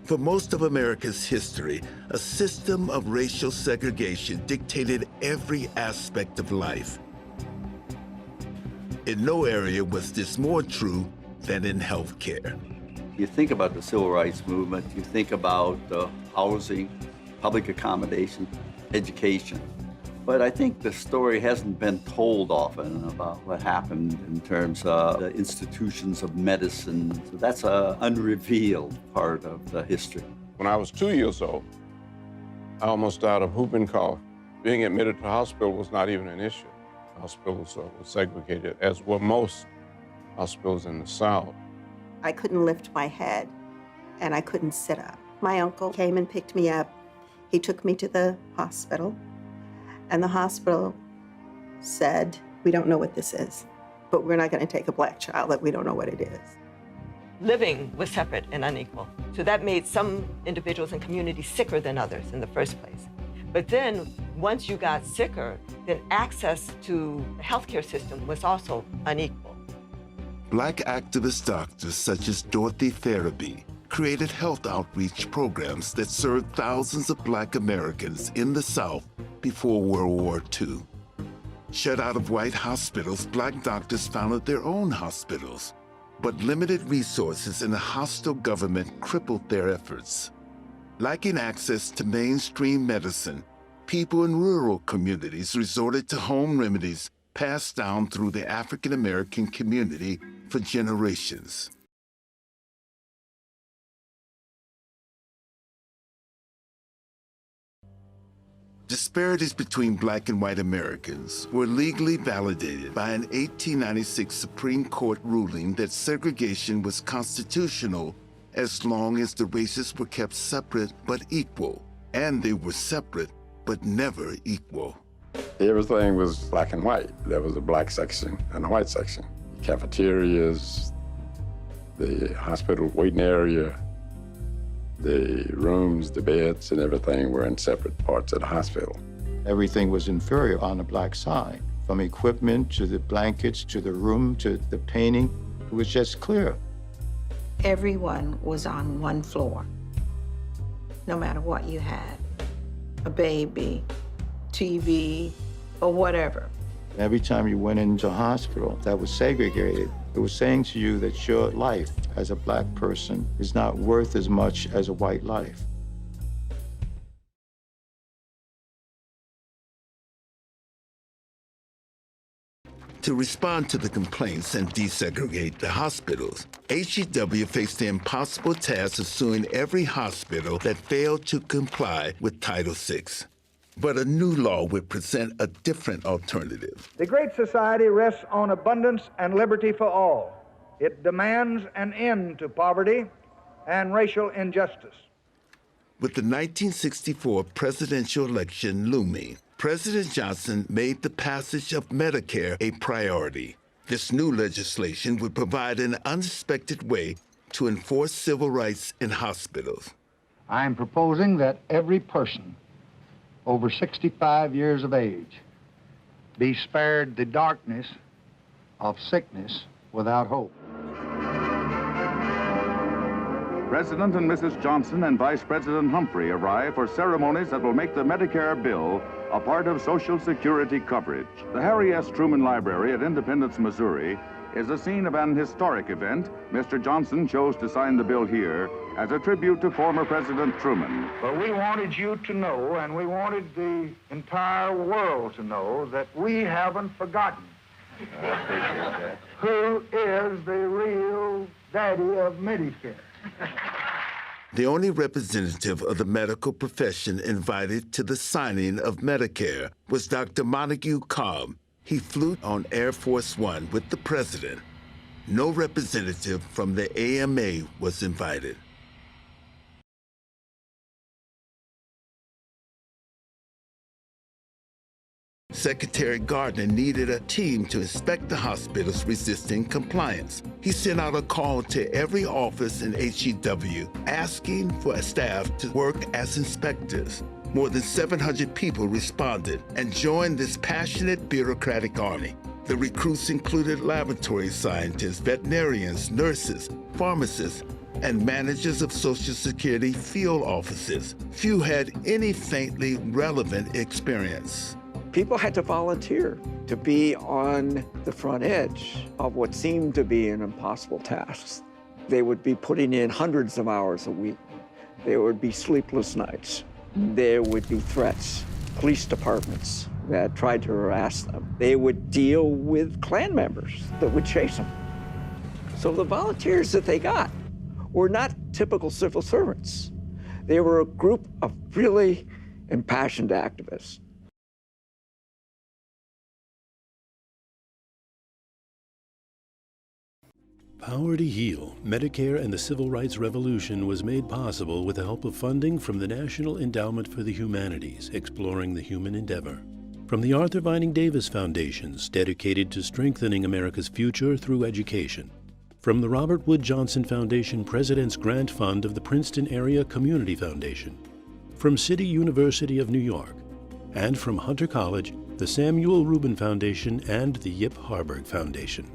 For most of America's history, a system of racial segregation dictated every aspect of life. In no area was this more true than in healthcare. You think about the civil rights movement, you think about housing, public accommodation, education. But I think the story hasn't been told often about what happened in terms of the institutions of medicine. So that's an unrevealed part of the history. When I was 2 years old, I almost died of whooping cough. Being admitted to the hospital was not even an issue. Hospitals were segregated, as were most hospitals in the South. I couldn't lift my head, and I couldn't sit up. My uncle came and picked me up. He took me to the hospital, and the hospital said, "We don't know what this is, but we're not going to take a black child that we don't know what it is." Living was separate and unequal. So that made some individuals and communities sicker than others in the first place. But then, once you got sicker, then access to the healthcare system was also unequal. Black activist doctors such as Dorothy Farabee created health outreach programs that served thousands of Black Americans in the South before World War II. Shut out of white hospitals, Black doctors founded their own hospitals. But limited resources and a hostile government crippled their efforts. Lacking access to mainstream medicine, people in rural communities resorted to home remedies passed down through the African American community for generations. Disparities between Black and white Americans were legally validated by an 1896 Supreme Court ruling that segregation was constitutional as long as the races were kept separate but equal, and they were separate but never equal. Everything was black and white. There was a black section and a white section. Cafeterias, the hospital waiting area, the rooms, the beds, and everything were in separate parts of the hospital. Everything was inferior on the Black side, from equipment to the blankets to the room to the painting. It was just clear. Everyone was on one floor, no matter what you had, a baby, TV, or whatever. Every time you went into a hospital that was segregated, it was saying to you that your life as a Black person is not worth as much as a white life. To respond to the complaints and desegregate the hospitals, HEW faced the impossible task of suing every hospital that failed to comply with Title VI. But a new law would present a different alternative. The Great Society rests on abundance and liberty for all. It demands an end to poverty and racial injustice. With the 1964 presidential election looming, President Johnson made the passage of Medicare a priority. This new legislation would provide an unexpected way to enforce civil rights in hospitals. I am proposing that every person over 65 years of age be spared the darkness of sickness without hope. President and Mrs. Johnson and Vice President Humphrey arrive for ceremonies that will make the Medicare bill a part of Social Security coverage. The Harry S. Truman Library at Independence, Missouri is the scene of an historic event. Mr. Johnson chose to sign the bill here as a tribute to former President Truman. But we wanted you to know, and we wanted the entire world to know, that we haven't forgotten who is the real daddy of Medicare. The only representative of the medical profession invited to the signing of Medicare was Dr. Montague Cobb. He flew on Air Force One with the president. No representative from the AMA was invited. Secretary Gardner needed a team to inspect the hospitals resisting compliance. He sent out a call to every office in HEW asking for staff to work as inspectors. More than 700 people responded and joined this passionate bureaucratic army. The recruits included laboratory scientists, veterinarians, nurses, pharmacists, and managers of Social Security field offices. Few had any faintly relevant experience. People had to volunteer to be on the front edge of what seemed to be an impossible task. They would be putting in hundreds of hours a week. There would be sleepless nights. There would be threats, police departments that tried to harass them. They would deal with Klan members that would chase them. So the volunteers that they got were not typical civil servants. They were a group of really impassioned activists. Power to Heal, Medicare and the Civil Rights Revolution was made possible with the help of funding from the National Endowment for the Humanities, exploring the human endeavor. From the Arthur Vining Davis Foundations, dedicated to strengthening America's future through education. From the Robert Wood Johnson Foundation President's Grant Fund of the Princeton Area Community Foundation. From City University of New York. And from Hunter College, the Samuel Rubin Foundation and the Yip Harburg Foundation.